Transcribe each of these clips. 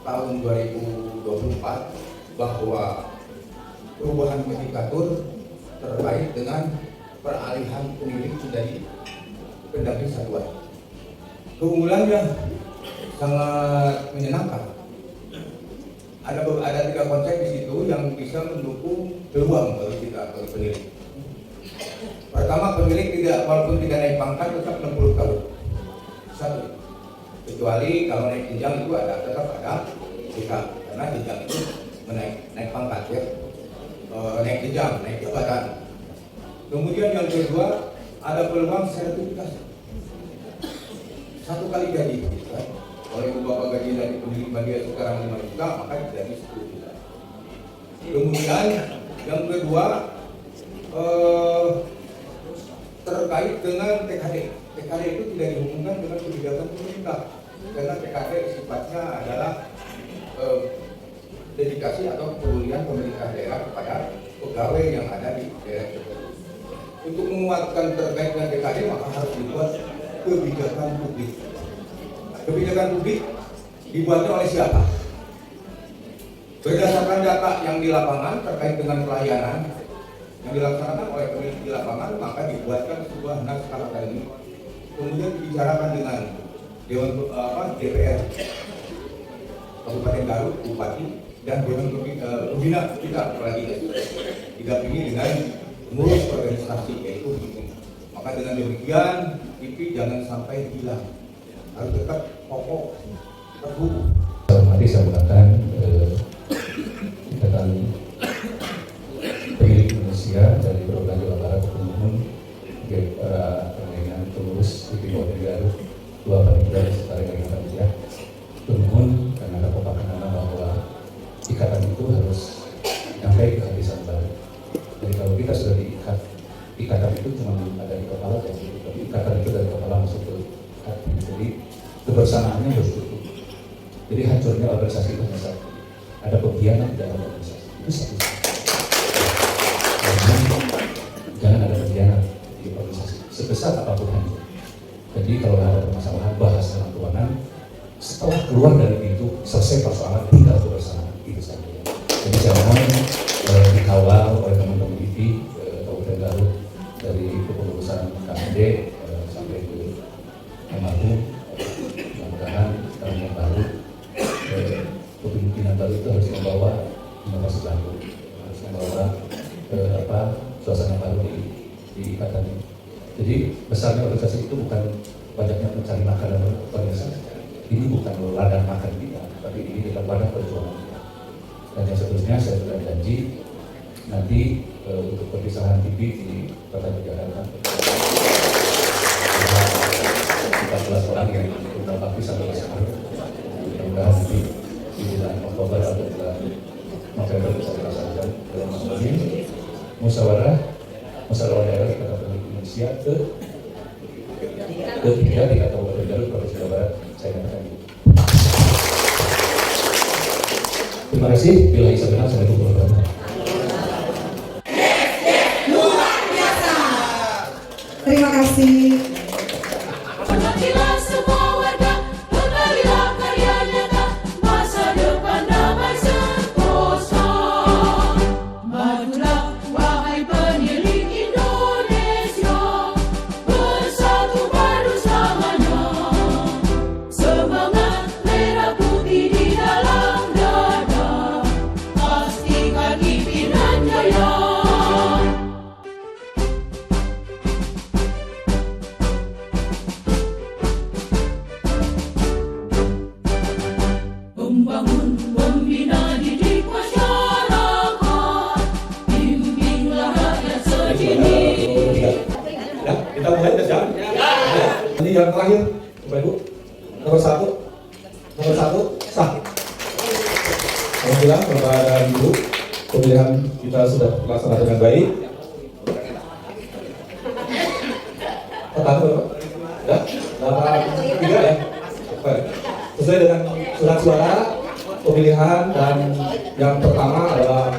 tahun 2024 bahwa perubahan indikator terkait dengan peralihan pemilik menjadi pendamping satuan. Keunggulannya sangat menyenangkan. Ada 3 konsep di situ yang bisa mendukung peluang bagi kita bagi pemilik. Pertama, pemilik walaupun tidak naik pangkat tetap 60 tahun. Satu. Kecuali kalau naik jenjang itu tetap ada sikap, karena jenjang itu naik pangkat ya, naik jenjang, naik jabatan. Kemudian yang kedua, ada peluang sertifikasi. 1 kali gaji. Kalau ibu bapak gaji dari pemilik media sekarang 5 juta, maka jadi 10 juta. Kemudian yang kedua terkait dengan TKD. TKD itu tidak dihubungkan dengan kebijakan pemerintah, karena TKD sifatnya adalah dedikasi atau kepedulian pemerintah daerah kepada pegawai yang ada di daerah tersebut. Untuk menguatkan terkait dengan TKD maka harus dibuat kebijakan publik. Kebijakan publik dibuatnya oleh siapa? Berdasarkan data yang di lapangan terkait dengan pelayanan yang dilaksanakan oleh pemilik di lapangan, maka dibuatkan sebuah naskah akademik, kemudian dibicarakan dengan Dewan DPR Kabupaten Garut, Bupati, dan Dewan Pembina kita apalagi didampingi dengan pengurus organisasi yaitu HIPI. Maka dengan demikian HIPI jangan sampai hilang, harus tetap pokok terhubung. Mari saya gunakan ikatan pemilik Indonesia dari program Jawa Barat Penuhun para pengainan pengurus HIPI Kabupaten Garut, dua panitia serta rekan panitia Penuhun, karena ada kepastian bahwa ikatan itu harus sampai ke hati baru. Jadi kalau kita sudah diikat, ikatan itu cuma ada di kepala, tapi ikatan itu dari kepala masuk ke hati. Jadi kebersamaannya harus tutup. Jadi hancurnya organisasi itu besar. Ada pengkhianat dalam organisasi itu satu. Jangan ada pengkhianat di organisasi sebesar apapun hancur. Jadi kalau ada permasalahan bahas dalam keuangan, setelah keluar dari pintu selesai persoalan tinggal kebersamaan itu saja. Jadi jangan dikawal oleh teman-teman HIPI Kabupaten Garut dari kepengurusan KMD sampai ke almarhum. Mudah-mudahan tahun yang baru kepemimpinan baru itu harus membawa inovasi baru, harus membawa suasana baru di ikatan ini. Jadi besarnya organisasi itu bukan banyaknya mencari makan dan organisasi. Ini bukan ladang makan kita, tapi ini adalah wadah perjuangan kita. Dan yang seterusnya saya sudah janji nanti untuk perpisahan TV di Kota Jakarta 14 orang yang sudah bakti sampai sekarang. Mudah-mudahan nanti di bulan Oktober atau bulan November bisa dilaksanakan dalam masa ini musyawarah daerah di Kota Indonesia ketiga di Kabupaten Garut, Provinsi Jawa Barat. Saya katakan itu. Terima kasih. Bila bisa benar, Assalamualaikum warahmatullahi wabarakatuh. Luar biasa. Terima kasih. Kita mulai kerja. Ini yang terakhir, Bapak Ibu. Nomor satu sah. Alhamdulillah, Bapak dan Ibu, pemilihan kita sudah terlaksana dengan baik. Pertama, ya, 83 ya. Baik. Sesuai dengan surat suara pemilihan, dan yang pertama adalah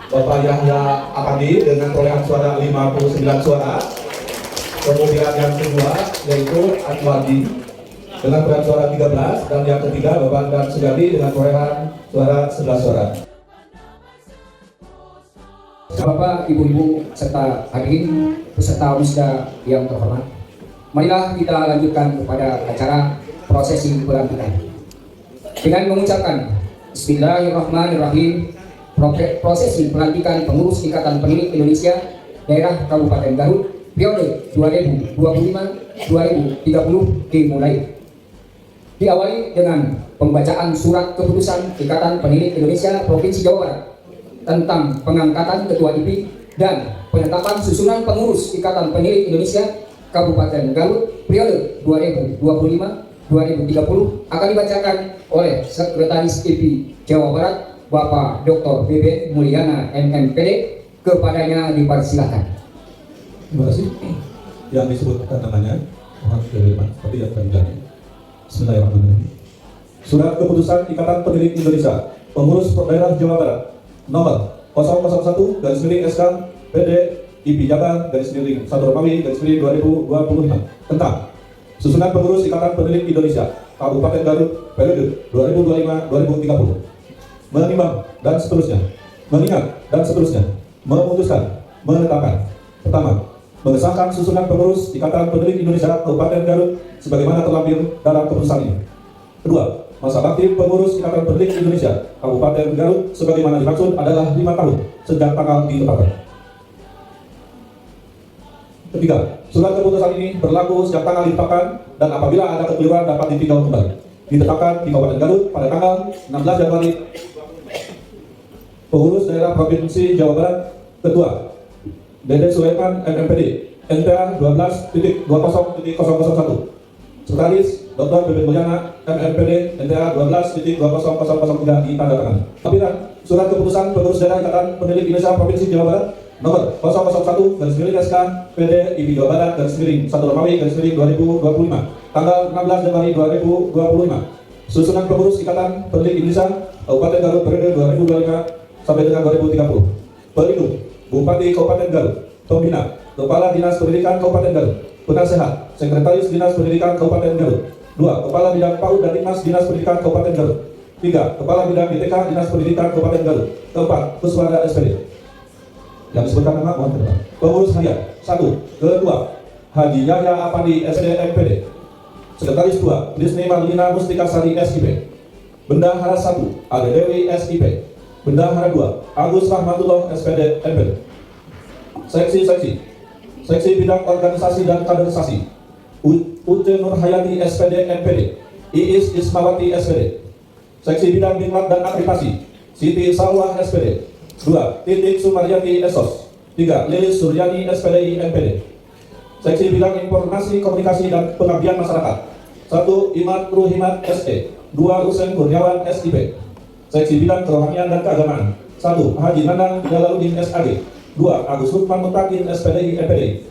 Bapak Yahya Apandi dengan perolehan suara 59 suara. Kemudian yang kedua yaitu Adwadi dengan perolehan suara 13, dan yang ketiga Bapak Dan Sugandi dengan perolehan suara 11 suara. Bapak, Ibu-ibu, serta hadirin peserta wisuda yang terhormat, marilah kita lanjutkan kepada acara prosesi pelantikan dengan mengucapkan Bismillahirrahmanirrahim. Prosesi pelantikan pengurus Ikatan Pendidik Indonesia Daerah Kabupaten Garut periode 2025-2030 dimulai. Diawali dengan pembacaan surat keputusan Ikatan Pendidik Indonesia Provinsi Jawa Barat tentang pengangkatan Ketua IPI dan penetapan susunan pengurus Ikatan Pendidik Indonesia Kabupaten Garut periode 2025-2030 akan dibacakan oleh Sekretaris IPI Jawa Barat Bapak Dr. Beben Mulyana MMPD. Kepadanya dipersilakan. Terima kasih. Yang disebutkan namanya mohon diterima seperti yang kami bilang. Bismillahirrahmanirrahim. Surat keputusan Ikatan Pendidik Indonesia Pengurus Daerah Jawa Barat nomor 001 SK PD IPI Jabar _1 Romawi _2025 tentang susunan pengurus Ikatan Pendidik Indonesia Kabupaten Garut periode 2025-2030, menimbang dan seterusnya, mengingat dan seterusnya, memutuskan, menetapkan. Pertama, mengesahkan susunan pengurus Ikatan Pendidik Indonesia Kabupaten Garut sebagaimana terlampir dalam keputusan ini. Kedua, masa bakti pengurus Ikatan Pendidik Indonesia Kabupaten Garut sebagaimana dimaksud adalah 5 tahun sejak tanggal ditetapkan. Ketiga, surat keputusan ini berlaku sejak tanggal ditetapkan dan apabila ada kekeliruan dapat ditinjau kembali. Ditetapkan di Kabupaten Garut pada tanggal 16 Januari. Pengurus daerah Provinsi Jawa Barat, Ketua Dede Sulaiman MMPD NPA 12.20.001. Sekretaris Dr. Beben Mulyana MMPD NPA 12.20.003 ditandatangani. Tampilan surat keputusan pengurus daerah Ikatan Pendidik Indonesia Provinsi Jawa Barat nomor 001 SK PD IPI Jawa Barat _1 Romawi _2025 tanggal 16 Januari 2025. Susunan pengurus Ikatan Pendidik Indonesia Kabupaten Garut periode 2025 sampai dengan 2030. Pelindung Bupati Kabupaten Garut, Pembina Kepala Dinas Pendidikan Kabupaten Garut, Penasehat Sekretaris Dinas Pendidikan Kabupaten Garut. 2. Kepala Bidang PAUD dan Dinas Dinas Pendidikan Kabupaten Garut. 3. Kepala Bidang DTK Dinas Pendidikan Kabupaten Garut. 4. Puswada SPD. Yang disebutkan nama mohon terima. Pengurus harian 1. Ketua Haji Yahya Apandi SD MPD. Sekretaris 2. Disni Marlina Mustika Sari SIP. Bendahara 1. Ade Dewi SIP. Bendahara 2. Agus Rahmatullah SPD MPD. Seksi bidang organisasi dan kaderisasi Uce Nurhayati SPD MPD. Iis Ismawati SPD. Seksi bidang diklat dan akreditasi Siti Salwah SPD. 2. Titik Sumaryati Esos. 3. Lilis Suryani SPDI MPD. Seksi bidang informasi komunikasi dan pengabdian masyarakat 1. Imad Ruhimat SE. 2. Husein Kurniawan SIP. Seksi bidang kerohanian dan keagamaan 1. Haji Nanang Jalaluddin SAG. 2. Agus Lukman Mutakin SPDI MPD.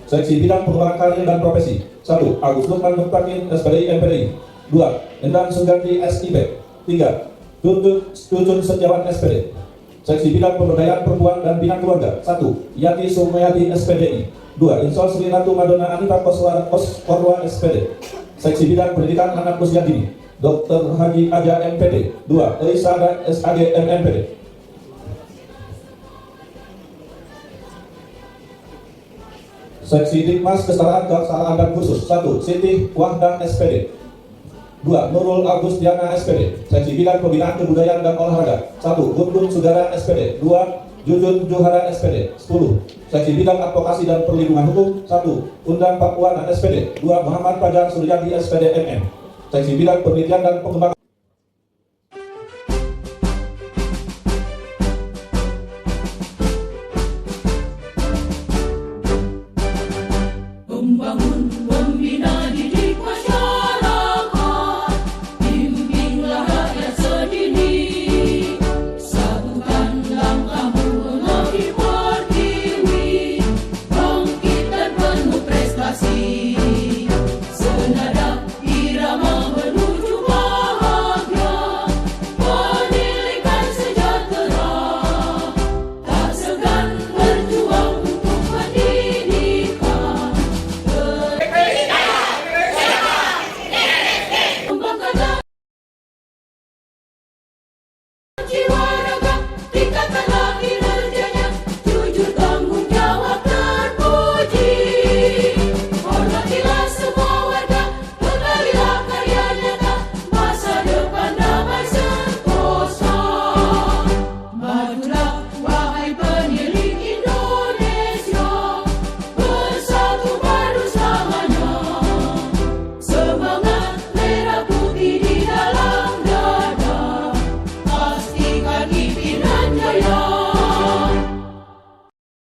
Seksi bidang pengembangan karir dan profesi 1. Agus Lukman Mutakin SPDI MPD. 2. Endang Sugandi SIP. 3. Cucun Setiawan SPD. Seksi bidang pemberdayaan perempuan dan bina keluarga 1. Yati Sumayati SPDI. 2. Insol Sri Ratu Madonna Anita Koswarwa SPD. Seksi bidang pendidikan anak usia dini Dr. Haji Aja MPD. 2. Elisa SAG MMPD. Seksi Dikmas Kesetaraan dan Khusus 1. Siti Wahdah SPD. 2. Nurul Agustiana SPD. Seksi bidang pembinaan kebudayaan dan olahraga 1. Gundun Sudara SPD. 2. Jujun Johara SPD. 10. Seksi bidang advokasi dan perlindungan hukum 1. Undang Pakuana SPD. 2. Muhammad Pajang Suryadi SPD MM. Seksi bidang penelitian dan pengembangan